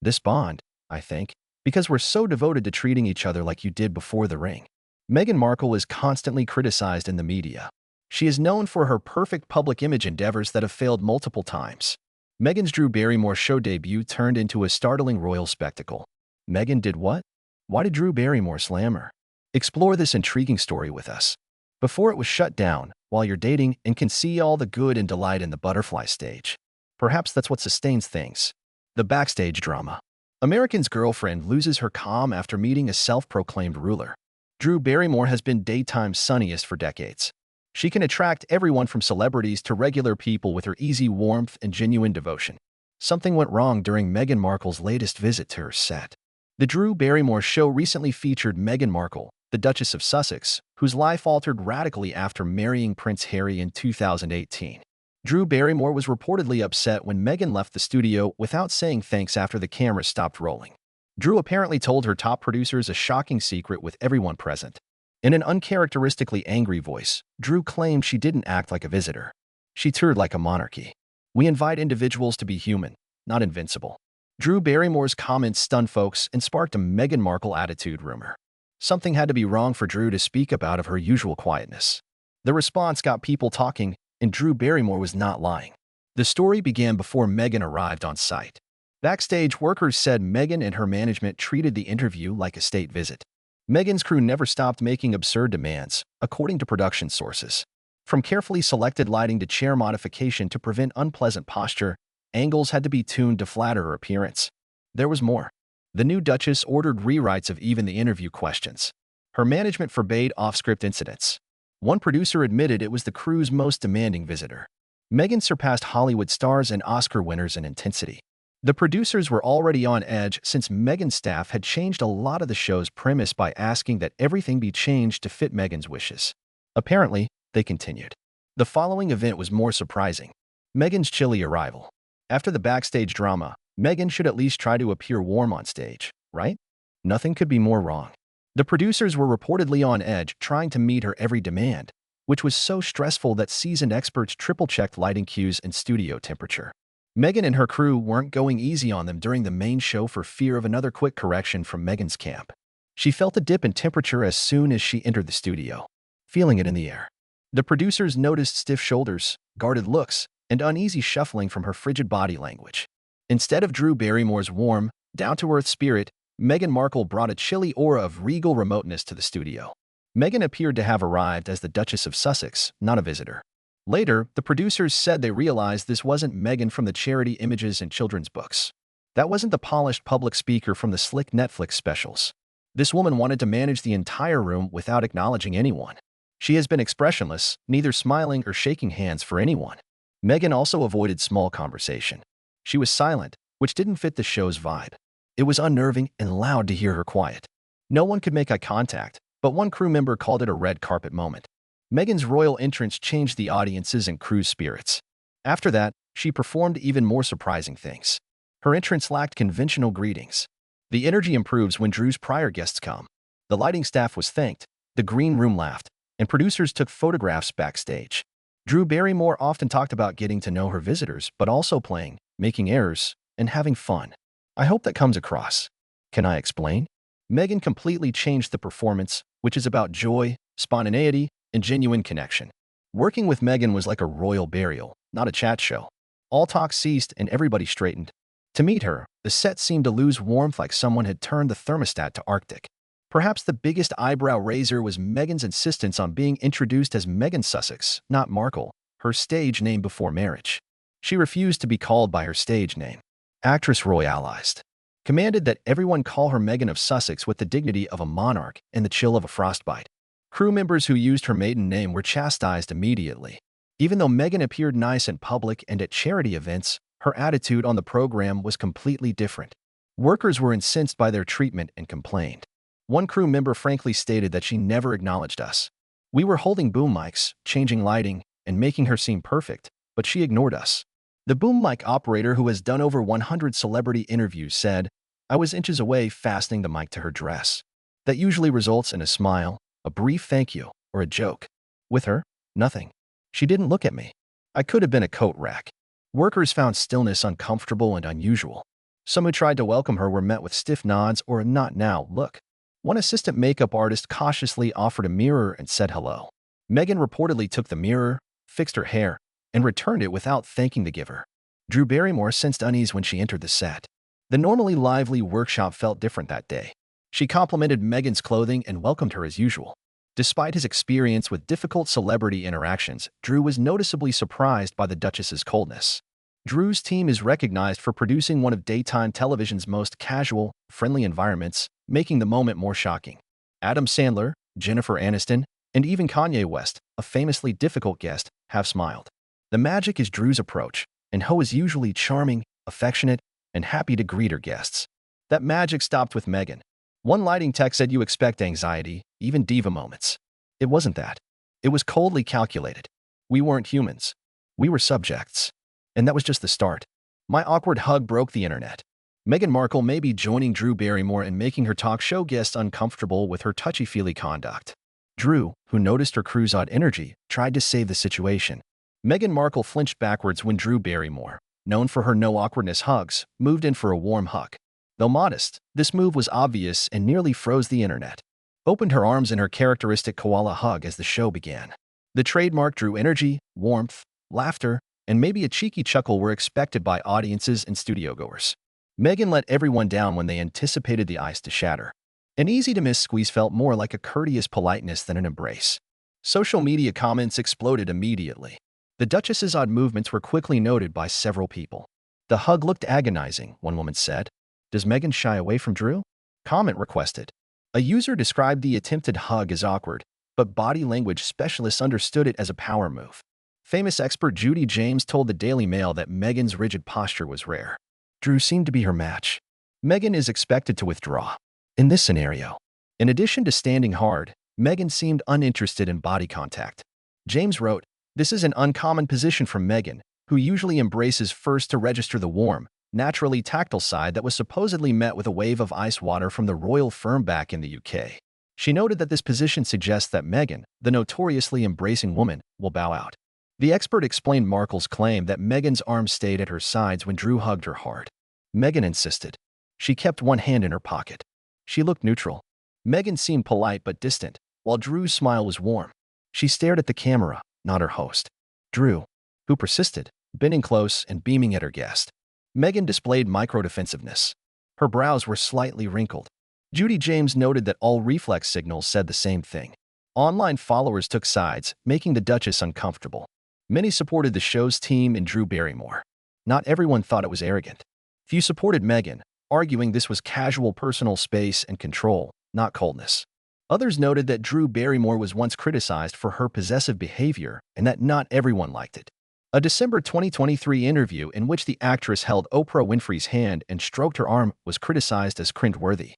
This bond, I think, because we're so devoted to treating each other like you did before the ring. Meghan Markle is constantly criticized in the media. She is known for her perfect public image endeavors that have failed multiple times. Meghan's Drew Barrymore show debut turned into a startling royal spectacle. Meghan did what? Why did Drew Barrymore slam her? Explore this intriguing story with us. Before it was shut down, while you're dating and can see all the good and delight in the butterfly stage. Perhaps that's what sustains things. The backstage drama. American's girlfriend loses her calm after meeting a self-proclaimed ruler. Drew Barrymore has been daytime's sunniest for decades. She can attract everyone from celebrities to regular people with her easy warmth and genuine devotion. Something went wrong during Meghan Markle's latest visit to her set. The Drew Barrymore show recently featured Meghan Markle, the Duchess of Sussex, whose life altered radically after marrying Prince Harry in 2018. Drew Barrymore was reportedly upset when Meghan left the studio without saying thanks after the camera stopped rolling. Drew apparently told her top producers a shocking secret with everyone present. In an uncharacteristically angry voice, Drew claimed she didn't act like a visitor. She toured like a monarchy. We invite individuals to be human, not invincible. Drew Barrymore's comments stunned folks and sparked a Meghan Markle attitude rumor. Something had to be wrong for Drew to speak up out of her usual quietness. The response got people talking, and Drew Barrymore was not lying. The story began before Meghan arrived on site. Backstage workers said Meghan and her management treated the interview like a state visit. Meghan's crew never stopped making absurd demands, according to production sources. From carefully selected lighting to chair modification to prevent unpleasant posture, angles had to be tuned to flatter her appearance. There was more. The new Duchess ordered rewrites of even the interview questions. Her management forbade off-script incidents. One producer admitted it was the crew's most demanding visitor. Meghan surpassed Hollywood stars and Oscar winners in intensity. The producers were already on edge since Meghan's staff had changed a lot of the show's premise by asking that everything be changed to fit Meghan's wishes. Apparently, they continued. The following event was more surprising. Meghan's chilly arrival. After the backstage drama, Meghan should at least try to appear warm on stage, right? Nothing could be more wrong. The producers were reportedly on edge trying to meet her every demand, which was so stressful that seasoned experts triple-checked lighting cues and studio temperature. Meghan and her crew weren't going easy on them during the main show for fear of another quick correction from Meghan's camp. She felt a dip in temperature as soon as she entered the studio, feeling it in the air. The producers noticed stiff shoulders, guarded looks, and uneasy shuffling from her frigid body language. Instead of Drew Barrymore's warm, down-to-earth spirit, Meghan Markle brought a chilly aura of regal remoteness to the studio. Meghan appeared to have arrived as the Duchess of Sussex, not a visitor. Later, the producers said they realized this wasn't Meghan from the charity images and children's books. That wasn't the polished public speaker from the slick Netflix specials. This woman wanted to manage the entire room without acknowledging anyone. She has been expressionless, neither smiling or shaking hands for anyone. Meghan also avoided small conversation. She was silent, which didn't fit the show's vibe. It was unnerving and loud to hear her quiet. No one could make eye contact, but one crew member called it a red carpet moment. Meghan's royal entrance changed the audience's and crew's spirits. After that, she performed even more surprising things. Her entrance lacked conventional greetings. The energy improves when Drew's prior guests come. The lighting staff was thanked, the green room laughed, and producers took photographs backstage. Drew Barrymore often talked about getting to know her visitors, but also playing, making errors, and having fun. I hope that comes across. Can I explain? Meghan completely changed the performance, which is about joy, spontaneity, and genuine connection. Working with Meghan was like a royal burial, not a chat show. All talk ceased and everybody straightened. To meet her, the set seemed to lose warmth like someone had turned the thermostat to Arctic. Perhaps the biggest eyebrow raiser was Meghan's insistence on being introduced as Meghan Sussex, not Markle, her stage name before marriage. She refused to be called by her stage name. Actress royalized. Commanded that everyone call her Meghan of Sussex with the dignity of a monarch and the chill of a frostbite. Crew members who used her maiden name were chastised immediately. Even though Meghan appeared nice in public and at charity events, her attitude on the program was completely different. Workers were incensed by their treatment and complained. One crew member frankly stated that she never acknowledged us. We were holding boom mics, changing lighting, and making her seem perfect, but she ignored us. The boom mic operator, who has done over 100 celebrity interviews, said, "I was inches away fastening the mic to her dress. That usually results in a smile, a brief thank you, or a joke. With her, nothing. She didn't look at me. I could have been a coat rack." Workers found stillness uncomfortable and unusual. Some who tried to welcome her were met with stiff nods or a "not now" look. One assistant makeup artist cautiously offered a mirror and said hello. Meghan reportedly took the mirror, fixed her hair, and returned it without thanking the giver. Drew Barrymore sensed unease when she entered the set. The normally lively workshop felt different that day. She complimented Meghan's clothing and welcomed her as usual. Despite his experience with difficult celebrity interactions, Drew was noticeably surprised by the Duchess's coldness. Drew's team is recognized for producing one of daytime television's most casual, friendly environments, making the moment more shocking. Adam Sandler, Jennifer Aniston, and even Kanye West, a famously difficult guest, have smiled. The magic is Drew's approach, and Ho is usually charming, affectionate, and happy to greet her guests. That magic stopped with Meghan. One lighting tech said you expect anxiety, even diva moments. It wasn't that. It was coldly calculated. We weren't humans. We were subjects. And that was just the start. My awkward hug broke the internet. Meghan Markle may be joining Drew Barrymore in making her talk show guests uncomfortable with her touchy-feely conduct. Drew, who noticed her crew's odd energy, tried to save the situation. Meghan Markle flinched backwards when Drew Barrymore, known for her no-awkwardness hugs, moved in for a warm hug. Though modest, this move was obvious and nearly froze the internet. Opened her arms in her characteristic koala hug as the show began. The trademark Drew energy, warmth, laughter, and maybe a cheeky chuckle were expected by audiences and studiogoers. Meghan let everyone down when they anticipated the ice to shatter. An easy-to-miss squeeze felt more like a courteous politeness than an embrace. Social media comments exploded immediately. The Duchess's odd movements were quickly noted by several people. The hug looked agonizing, one woman said. Does Meghan shy away from Drew? Comment requested. A user described the attempted hug as awkward, but body language specialists understood it as a power move. Famous expert Judy James told the Daily Mail that Meghan's rigid posture was rare. Drew seemed to be her match. Meghan is expected to withdraw. In this scenario, in addition to standing hard, Meghan seemed uninterested in body contact. James wrote, "This is an uncommon position from Meghan, who usually embraces first to register the warm, naturally tactile side that was supposedly met with a wave of ice water from the royal firm back in the UK. She noted that this position suggests that Meghan, the notoriously embracing woman, will bow out. The expert explained Markle's claim that Meghan's arms stayed at her sides when Drew hugged her hard. Meghan insisted. She kept one hand in her pocket. She looked neutral. Meghan seemed polite but distant, while Drew's smile was warm. She stared at the camera, not her host. Drew, who persisted, bending close and beaming at her guest. Meghan displayed micro-defensiveness. Her brows were slightly wrinkled. Judy James noted that all reflex signals said the same thing. Online followers took sides, making the Duchess uncomfortable. Many supported the show's team and Drew Barrymore. Not everyone thought it was arrogant. Few supported Meghan, arguing this was casual personal space and control, not coldness. Others noted that Drew Barrymore was once criticized for her possessive behavior and that not everyone liked it. A December 2023 interview in which the actress held Oprah Winfrey's hand and stroked her arm was criticized as cringeworthy.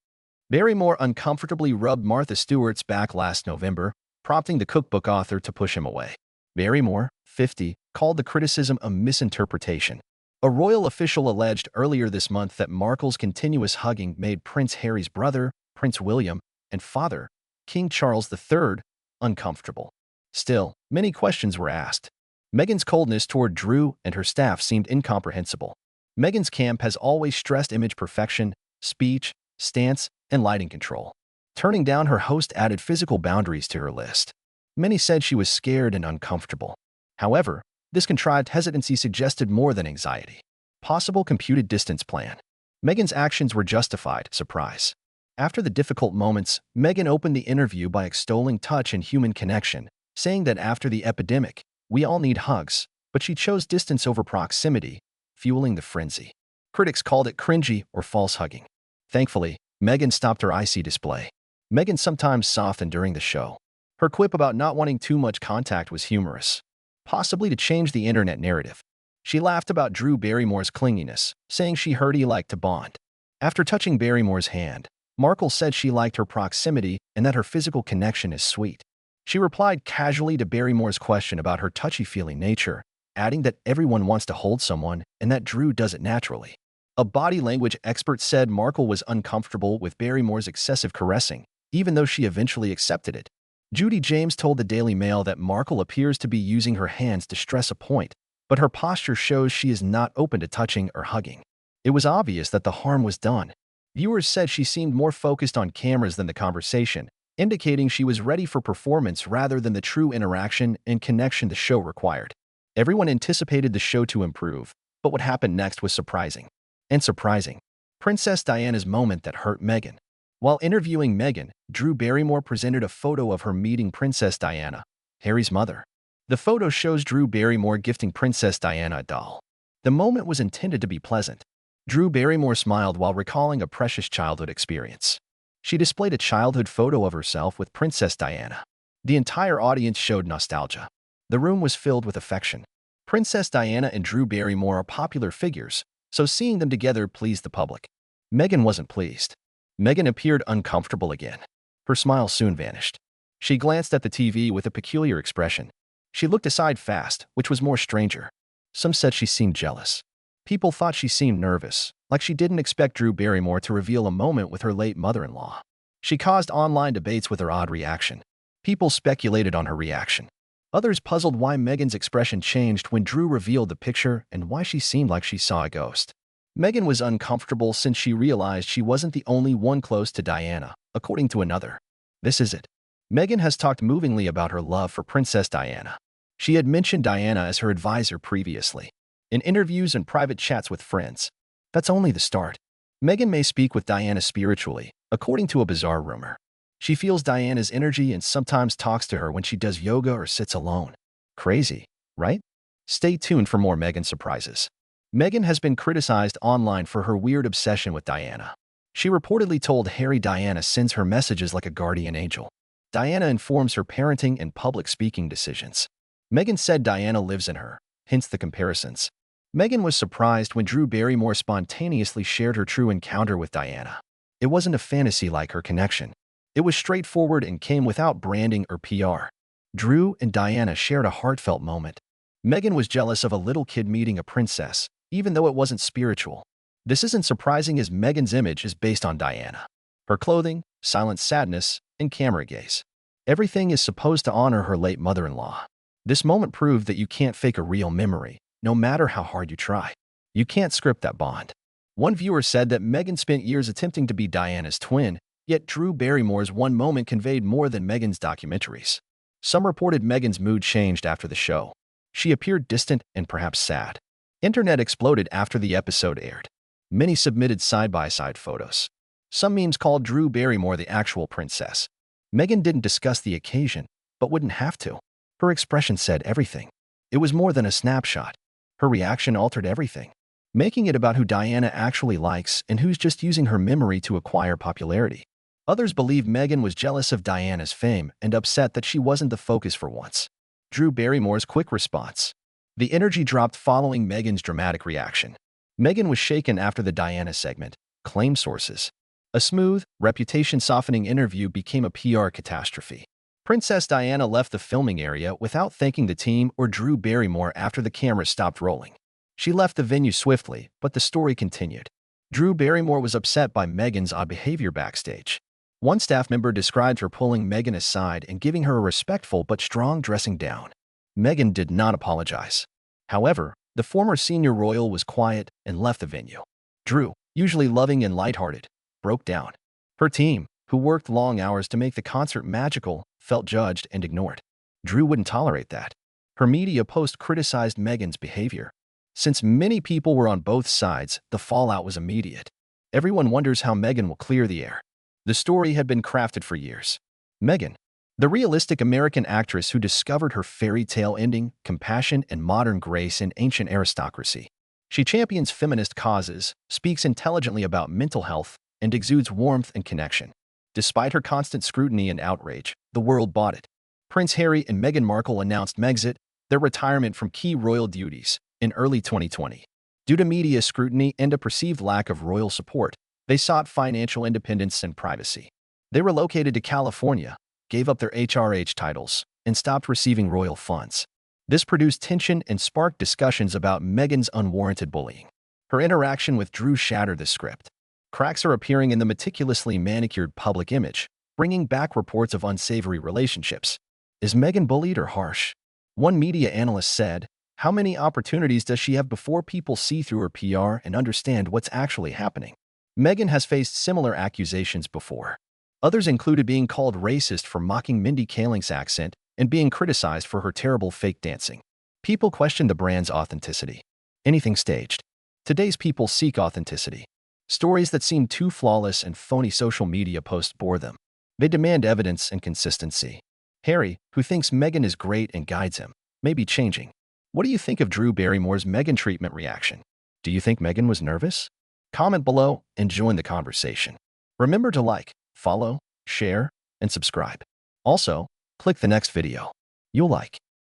Barrymore uncomfortably rubbed Martha Stewart's back last November, prompting the cookbook author to push him away. Barrymore, 50, called the criticism a misinterpretation. A royal official alleged earlier this month that Markle's continuous hugging made Prince Harry's brother, Prince William, and father, King Charles III, uncomfortable. Still, many questions were asked. Meghan's coldness toward Drew and her staff seemed incomprehensible. Meghan's camp has always stressed image perfection, speech, stance, and lighting control. Turning down her host added physical boundaries to her list. Many said she was scared and uncomfortable. However, this contrived hesitancy suggested more than anxiety. Possible computed distance plan. Meghan's actions were justified, surprise. After the difficult moments, Meghan opened the interview by extolling touch and human connection, saying that after the epidemic, we all need hugs, but she chose distance over proximity, fueling the frenzy. Critics called it cringy or false hugging. Thankfully, Meghan stopped her icy display. Meghan sometimes softened during the show. Her quip about not wanting too much contact was humorous, possibly to change the internet narrative. She laughed about Drew Barrymore's clinginess, saying she heard he liked to bond. After touching Barrymore's hand, Markle said she liked her proximity and that her physical connection is sweet. She replied casually to Barrymore's question about her touchy-feely nature, adding that everyone wants to hold someone and that Drew does it naturally. A body language expert said Markle was uncomfortable with Barrymore's excessive caressing, even though she eventually accepted it. Judy James told the Daily Mail that Markle appears to be using her hands to stress a point, but her posture shows she is not open to touching or hugging. It was obvious that the harm was done. Viewers said she seemed more focused on cameras than the conversation, indicating she was ready for performance rather than the true interaction and connection the show required. Everyone anticipated the show to improve, but what happened next was surprising. And surprising. Princess Diana's moment that hurt Meghan. While interviewing Meghan, Drew Barrymore presented a photo of her meeting Princess Diana, Harry's mother. The photo shows Drew Barrymore gifting Princess Diana a doll. The moment was intended to be pleasant. Drew Barrymore smiled while recalling a precious childhood experience. She displayed a childhood photo of herself with Princess Diana. The entire audience showed nostalgia. The room was filled with affection. Princess Diana and Drew Barrymore are popular figures, so seeing them together pleased the public. Meghan wasn't pleased. Meghan appeared uncomfortable again. Her smile soon vanished. She glanced at the TV with a peculiar expression. She looked aside fast, which was more stranger. Some said she seemed jealous. People thought she seemed nervous, like she didn't expect Drew Barrymore to reveal a moment with her late mother-in-law. She caused online debates with her odd reaction. People speculated on her reaction. Others puzzled why Meghan's expression changed when Drew revealed the picture and why she seemed like she saw a ghost. Meghan was uncomfortable since she realized she wasn't the only one close to Diana, according to another. This is it. Meghan has talked movingly about her love for Princess Diana. She had mentioned Diana as her advisor previously. In interviews and private chats with friends. That's only the start. Meghan may speak with Diana spiritually, according to a bizarre rumor. She feels Diana's energy and sometimes talks to her when she does yoga or sits alone. Crazy, right? Stay tuned for more Meghan surprises. Meghan has been criticized online for her weird obsession with Diana. She reportedly told Harry Diana sends her messages like a guardian angel. Diana informs her parenting and public speaking decisions. Meghan said Diana lives in her, hence the comparisons. Meghan was surprised when Drew Barrymore spontaneously shared her true encounter with Diana. It wasn't a fantasy like her connection. It was straightforward and came without branding or PR. Drew and Diana shared a heartfelt moment. Meghan was jealous of a little kid meeting a princess, even though it wasn't spiritual. This isn't surprising as Meghan's image is based on Diana. Her clothing, silent sadness, and camera gaze. Everything is supposed to honor her late mother-in-law. This moment proved that you can't fake a real memory, no matter how hard you try. You can't script that bond. One viewer said that Meghan spent years attempting to be Diana's twin, yet Drew Barrymore's one moment conveyed more than Meghan's documentaries. Some reported Meghan's mood changed after the show. She appeared distant and perhaps sad. Internet exploded after the episode aired. Many submitted side-by-side photos. Some memes called Drew Barrymore the actual princess. Meghan didn't discuss the occasion, but wouldn't have to. Her expression said everything. It was more than a snapshot. Her reaction altered everything, making it about who Diana actually likes and who's just using her memory to acquire popularity. Others believe Meghan was jealous of Diana's fame and upset that she wasn't the focus for once. Drew Barrymore's quick response. The energy dropped following Meghan's dramatic reaction. Meghan was shaken after the Diana segment, claim sources. A smooth, reputation-softening interview became a PR catastrophe. Princess Diana left the filming area without thanking the team or Drew Barrymore after the camera stopped rolling. She left the venue swiftly, but the story continued. Drew Barrymore was upset by Meghan's odd behavior backstage. One staff member described her pulling Meghan aside and giving her a respectful but strong dressing down. Meghan did not apologize. However, the former senior royal was quiet and left the venue. Drew, usually loving and lighthearted, broke down. Her team, who worked long hours to make the concert magical, felt judged and ignored. Drew wouldn't tolerate that. Her media post criticized Meghan's behavior. Since many people were on both sides, the fallout was immediate. Everyone wonders how Meghan will clear the air. The story had been crafted for years. Meghan, the realistic American actress who discovered her fairy tale ending, compassion, and modern grace in ancient aristocracy. She champions feminist causes, speaks intelligently about mental health, and exudes warmth and connection. Despite her constant scrutiny and outrage, the world bought it. Prince Harry and Meghan Markle announced Megxit, their retirement from key royal duties, in early 2020. Due to media scrutiny and a perceived lack of royal support, they sought financial independence and privacy. They relocated to California, gave up their HRH titles, and stopped receiving royal funds. This produced tension and sparked discussions about Meghan's unwarranted bullying. Her interaction with Drew shattered the script. Cracks are appearing in the meticulously manicured public image, bringing back reports of unsavory relationships. Is Meghan bullied or harsh? One media analyst said, How many opportunities does she have before people see through her PR and understand what's actually happening? Meghan has faced similar accusations before. Others included being called racist for mocking Mindy Kaling's accent and being criticized for her terrible fake dancing. People question the brand's authenticity. Anything staged. Today's people seek authenticity. Stories that seem too flawless and phony social media posts bore them. They demand evidence and consistency. Harry, who thinks Meghan is great and guides him, may be changing. What do you think of Drew Barrymore's Meghan treatment reaction? Do you think Meghan was nervous? Comment below and join the conversation. Remember to like, follow, share, and subscribe. Also, click the next video you'll like.